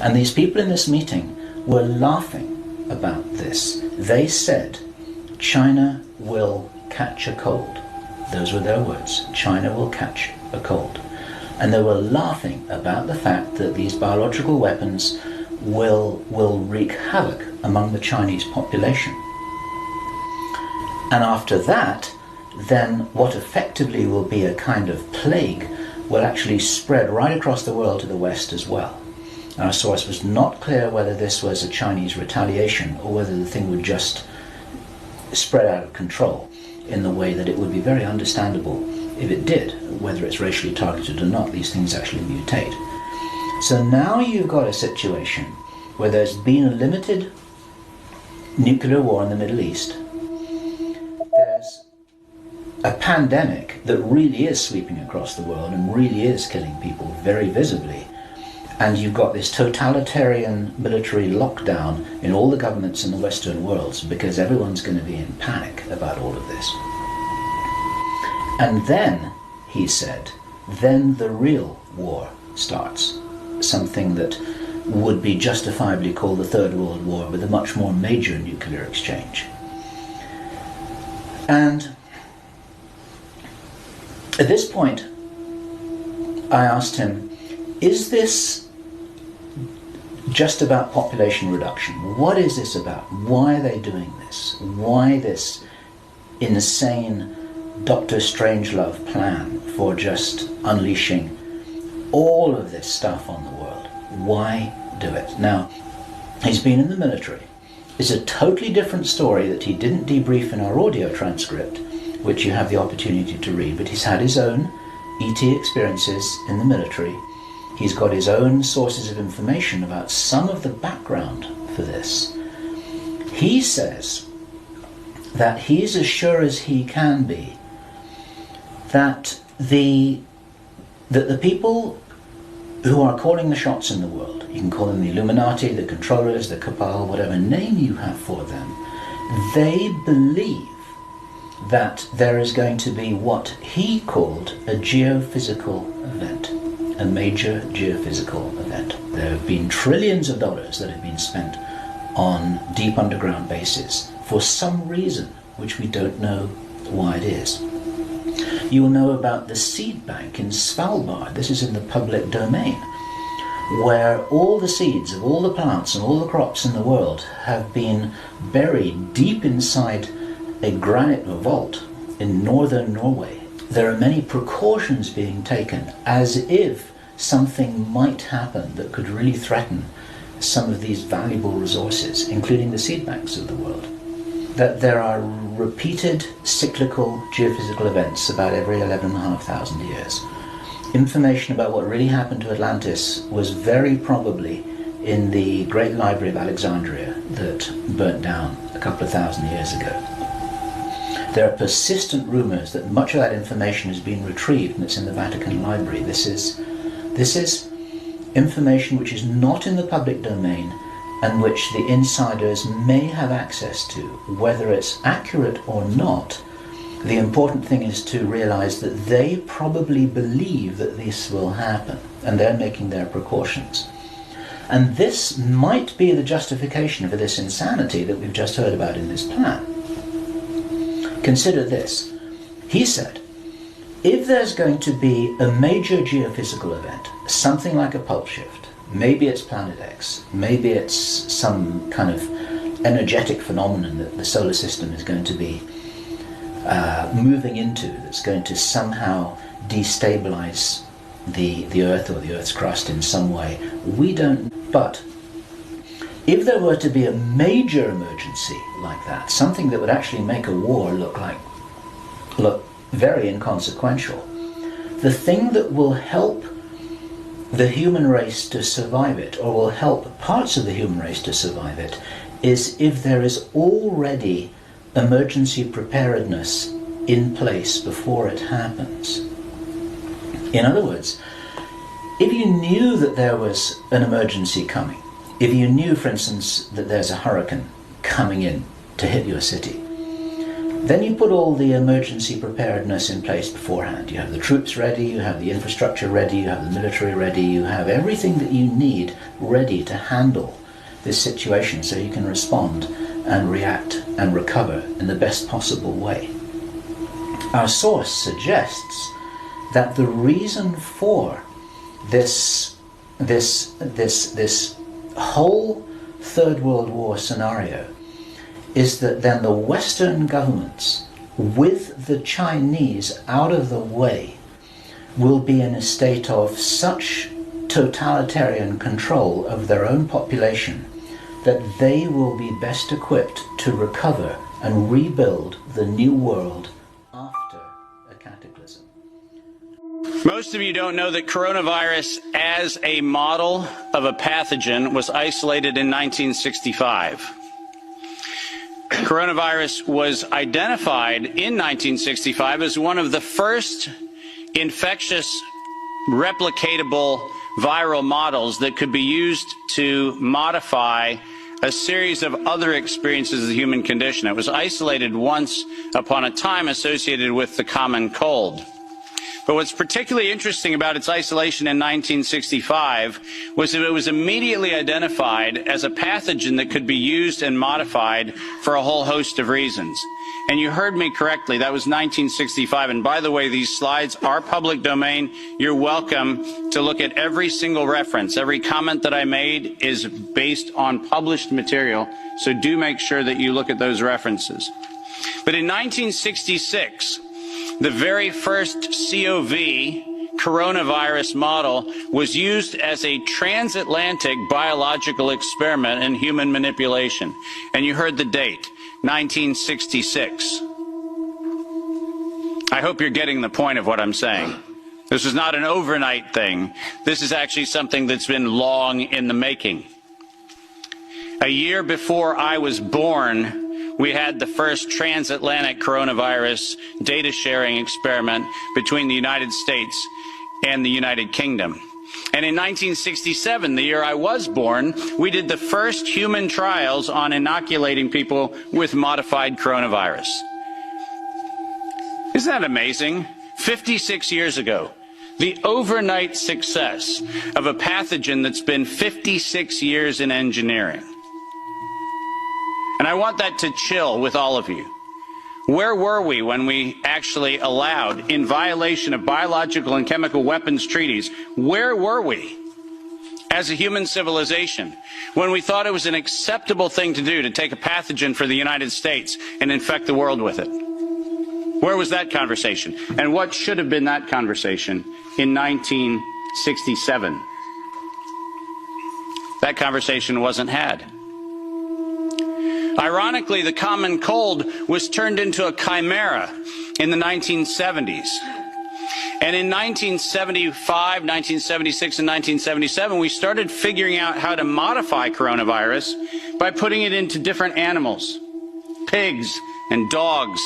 And these people in this meeting were laughing about this. They said, China will catch a cold. Those were their words. China will catch a cold. And they were laughing about the fact that these biological weapons will wreak havoc among the Chinese population. And after that, then what effectively will be a kind of plague will actually spread right across the world to the West as well. And our source was not clear whether this was a Chinese retaliation or whether the thing would just spread out of control in the way that it would be very understandable if it did, whether it's racially targeted or not. These things actually mutate. So now you've got a situation where there's been a limited nuclear war in the Middle East. There's a pandemic that really is sweeping across the world and really is killing people very visibly. And you've got this totalitarian military lockdown in all the governments in the Western world because everyone's going to be in panic about all of this. And then, he said, then the real war starts. Something that would be justifiably called the Third World War, with a much more major nuclear exchange. And at this point, I asked him, is this just about population reduction? What is this about? Why are they doing this? Why this insane Dr. Strangelove plan for just unleashing all of this stuff on the world? Why do it? Now, he's been in the military. It's a totally different story that he didn't debrief in our audio transcript, which you have the opportunity to read, but he's had his own ET experiences in the military. He's got his own sources of information about some of the background for this. He says that he's as sure as he can be that the people who are calling the shots in the world, you can call them the Illuminati, the controllers, the cabal, whatever name you have for them, they believe that there is going to be what he called a geophysical event, a major geophysical event. There have been trillions of dollars that have been spent on deep underground bases for some reason which we don't know why it is. You will know about the seed bank in Svalbard. This is in the public domain, where all the seeds of all the plants and all the crops in the world have been buried deep inside a granite vault in northern Norway. There are many precautions being taken as if something might happen that could really threaten some of these valuable resources, including the seed banks of the world. That there are repeated cyclical geophysical events about every 11,500 years. Information about what really happened to Atlantis was very probably in the Great Library of Alexandria that burnt down a couple of thousand years ago. There are persistent rumors that much of that information has been retrieved and it's in the Vatican Library. This is information which is not in the public domain and which the insiders may have access to. Whether it's accurate or not, the important thing is to realize that they probably believe that this will happen, and they're making their precautions. And this might be the justification for this insanity that we've just heard about in this plan. Consider this. He said, if there's going to be a major geophysical event, something like a pulse shift, maybe it's Planet X, maybe it's some kind of energetic phenomenon that the solar system is going to be moving into, that's going to somehow destabilize the Earth or the Earth's crust in some way. We don't. But if there were to be a major emergency like that, something that would actually make a war look very inconsequential, the thing that will help the human race to survive it, or will help parts of the human race to survive it, is if there is already emergency preparedness in place before it happens. In other words, if you knew that there was an emergency coming, if you knew, for instance, that there's a hurricane coming in to hit your city, Then you put all the emergency preparedness in place beforehand. You have the troops ready, you have the infrastructure ready, you have the military ready, you have everything that you need ready to handle this situation so you can respond and react and recover in the best possible way. Our source suggests that the reason for this whole Third World War scenario is that then the Western governments, with the Chinese out of the way, will be in a state of such totalitarian control of their own population that they will be best equipped to recover and rebuild the new world after a cataclysm. Most of you don't know that coronavirus as a model of a pathogen was isolated in 1965. Coronavirus was identified in 1965 as one of the first infectious replicatable viral models that could be used to modify a series of other experiences of the human condition. It was isolated once upon a time associated with the common cold. But what's particularly interesting about its isolation in 1965 was that it was immediately identified as a pathogen that could be used and modified for a whole host of reasons. And you heard me correctly, that was 1965. And by the way, these slides are public domain. You're welcome to look at every single reference. Every comment that I made is based on published material, so do make sure that you look at those references. But in 1966, the very first COV coronavirus model was used as a transatlantic biological experiment in human manipulation. And you heard the date, 1966. I hope you're getting the point of what I'm saying. This is not an overnight thing. This is actually something that's been long in the making. A year before I was born, we had the first transatlantic coronavirus data sharing experiment between the United States and the United Kingdom. And in 1967, the year I was born, we did the first human trials on inoculating people with modified coronavirus. Isn't that amazing? 56 years ago, the overnight success of a pathogen that's been 56 years in engineering. And I want that to chill with all of you. Where were we when we actually allowed, in violation of biological and chemical weapons treaties, where were we as a human civilization when we thought it was an acceptable thing to do to take a pathogen for the United States and infect the world with it? Where was that conversation? And what should have been that conversation in 1967? That conversation wasn't had. Ironically, the common cold was turned into a chimera in the 1970s. And in 1975, 1976, and 1977, we started figuring out how to modify coronavirus by putting it into different animals, pigs and dogs.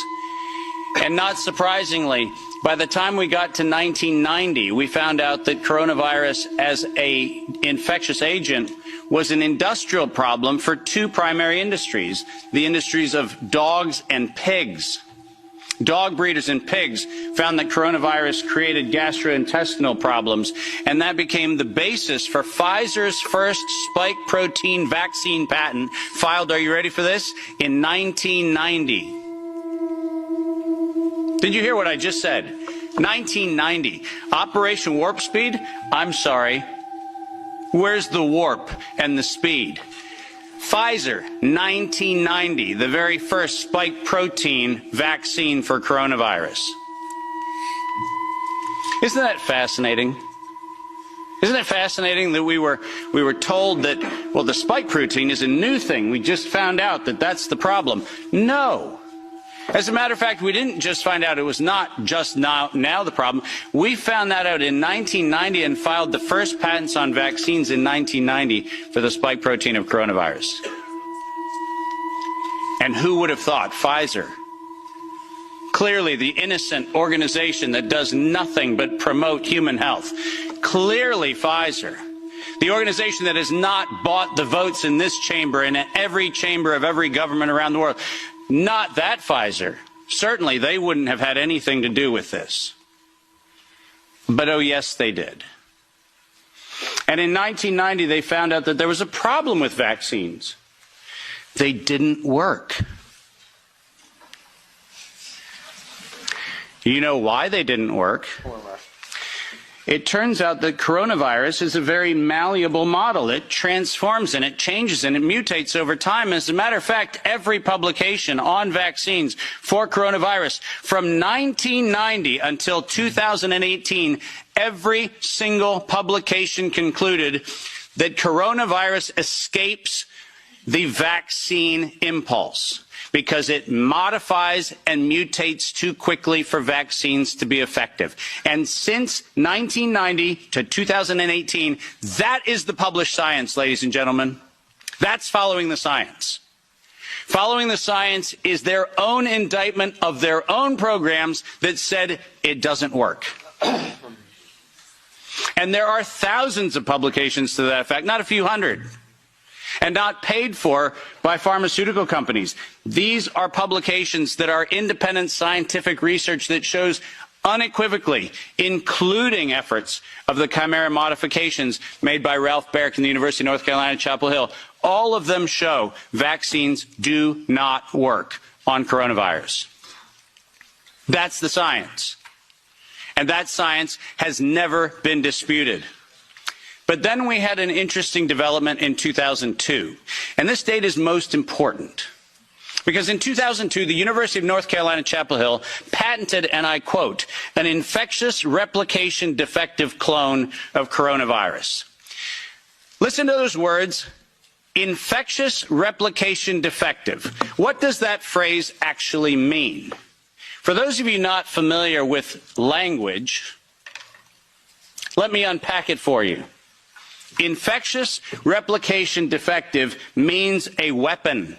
And not surprisingly, by the time we got to 1990, we found out that coronavirus as an infectious agent was an industrial problem for two primary industries, the industries of dogs and pigs. Dog breeders and pigs found that coronavirus created gastrointestinal problems, and that became the basis for Pfizer's first spike protein vaccine patent, filed, are you ready for this, in 1990. Did you hear what I just said? 1990. Operation Warp Speed? I'm sorry. Where's the warp and the speed? Pfizer, 1990, the very first spike protein vaccine for coronavirus. Isn't that fascinating? Isn't it fascinating that we were told that, well, the spike protein is a new thing. We just found out that that's the problem. No. As a matter of fact, we didn't just find out it was not just now the problem. We found that out in 1990 and filed the first patents on vaccines in 1990 for the spike protein of coronavirus. And who would have thought? Pfizer. Clearly the innocent organization that does nothing but promote human health. Clearly Pfizer. The organization that has not bought the votes in this chamber and in every chamber of every government around the world. Not that Pfizer. certainly they wouldn't have had anything to do with this. But oh yes, they did. And in 1990, they found out that there was a problem with vaccines. They didn't work. You know why they didn't work? It turns out that coronavirus is a very malleable model. It transforms and it changes and it mutates over time. As a matter of fact, every publication on vaccines for coronavirus from 1990 until 2018, every single publication concluded that coronavirus escapes the vaccine impulse because it modifies and mutates too quickly for vaccines to be effective. And since 1990 to 2018, that is the published science, ladies and gentlemen. That's following the science. Following the science is their own indictment of their own programs that said it doesn't work. And there are thousands of publications to that effect, not a few hundred, and not paid for by pharmaceutical companies. These are publications that are independent scientific research that shows unequivocally, including efforts of the chimera modifications made by Ralph Baric in the University of North Carolina, Chapel Hill. All of them show vaccines do not work on coronavirus. That's the science. And that science has never been disputed. But then we had an interesting development in 2002. And this date is most important. Because in 2002, the University of North Carolina, Chapel Hill patented, and I quote, an infectious replication defective clone of coronavirus. Listen to those words, infectious replication defective. What does that phrase actually mean? For those of you not familiar with language, let me unpack it for you. Infectious replication defective means a weapon.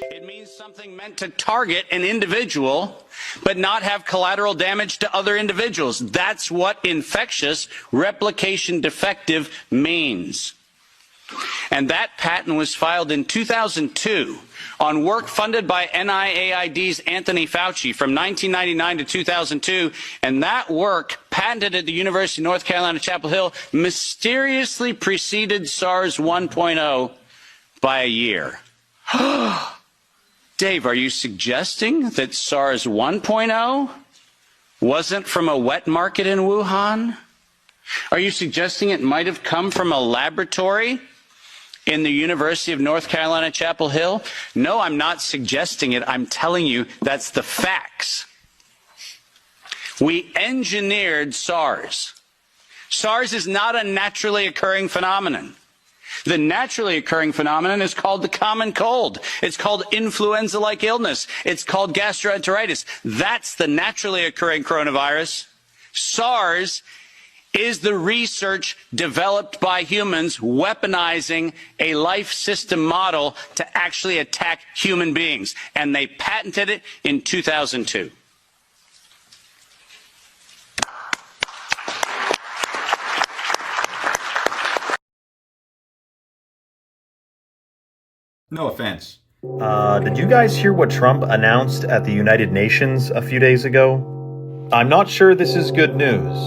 It means something meant to target an individual, but not have collateral damage to other individuals. That's what infectious replication defective means. And that patent was filed in 2002 on work funded by NIAID's Anthony Fauci from 1999 to 2002. And that work, patented at the University of North Carolina, Chapel Hill, mysteriously preceded SARS 1.0 by a year. Dave, are you suggesting that SARS 1.0 wasn't from a wet market in Wuhan? Are you suggesting it might have come from a laboratory in the University of North Carolina, Chapel Hill? No, I'm not suggesting it. I'm telling you that's the facts. We engineered SARS. SARS is not a naturally occurring phenomenon. The naturally occurring phenomenon is called the common cold. It's called influenza-like illness. It's called gastroenteritis. That's the naturally occurring coronavirus. SARS is the research developed by humans weaponizing a life system model to actually attack human beings. And they patented it in 2002. No offense. Did you guys hear what Trump announced at the United Nations a few days ago? I'm not sure this is good news.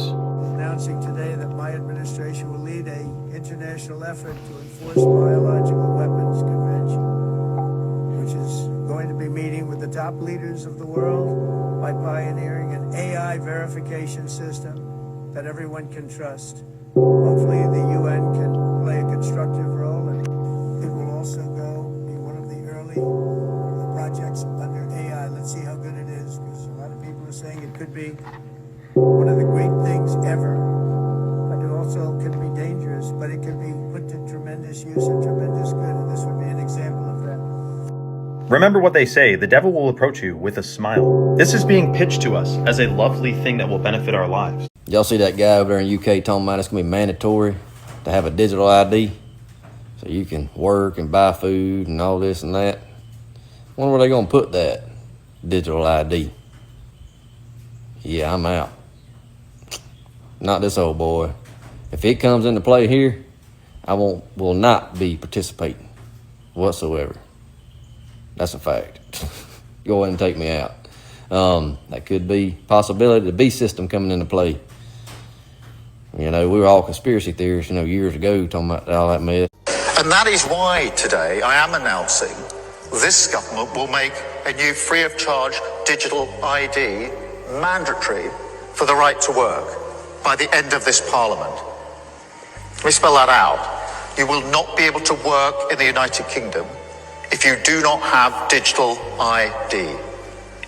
Announcing today that my administration will lead an international effort to enforce Biological Weapons Convention, which is going to be meeting with the top leaders of the world by pioneering an AI verification system that everyone can trust. Hopefully the UN can play a constructive role, and it will also be one of the early projects under AI. Let's see how good it is, because a lot of people are saying it could be one of the great things ever, but it also can be dangerous, but it can be put to tremendous use and tremendous good, and this would be an example of that. Remember what they say, the devil will approach you with a smile. This is being pitched to us as a lovely thing that will benefit our lives. Y'all see that guy over there in UK talking about it's going to be mandatory to have a digital ID so you can work and buy food and all this and that? Wonder where they're going to put that digital ID. Yeah, I'm out. Not this old boy. If it comes into play here, will not be participating whatsoever. That's a fact. Go ahead and take me out. That could be possibility. The beast system coming into play. You know, we were all conspiracy theorists, years ago, talking about all that mess. And that is why today I am announcing this government will make a new free of charge digital ID mandatory for the right to work by the end of this parliament. Let me spell that out. You will not be able to work in the United Kingdom if you do not have digital ID.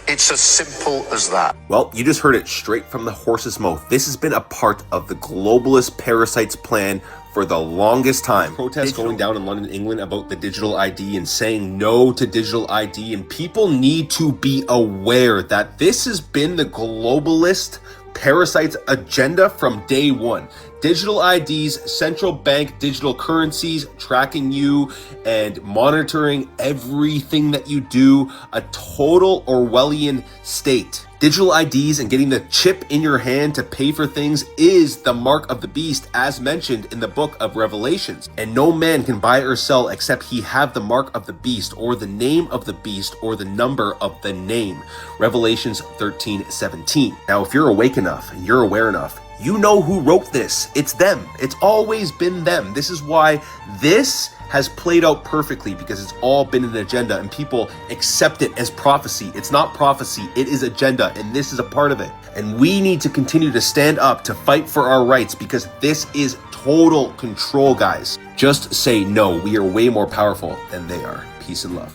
It's as simple as that. Well, you just heard it straight from the horse's mouth. This has been a part of the globalist parasites plan for the longest time. Protests going down in London, England about the digital ID and saying no to digital ID. And people need to be aware that this has been the globalist parasites agenda from day one. Digital IDs, central bank digital currencies, tracking you and monitoring everything that you do, a total Orwellian state. Digital IDs and getting the chip in your hand to pay for things is the mark of the beast, as mentioned in the book of Revelations. And no man can buy or sell except he have the mark of the beast, or the name of the beast, or the number of the name. Revelations 13:17. Now, if you're awake enough and you're aware enough, you know who wrote this. It's them. It's always been them. This is why this has played out perfectly, because it's all been an agenda and people accept it as prophecy. It's not prophecy, it is agenda, and this is a part of it. And we need to continue to stand up to fight for our rights, because this is total control, guys. Just say no. We are way more powerful than they are. Peace and love.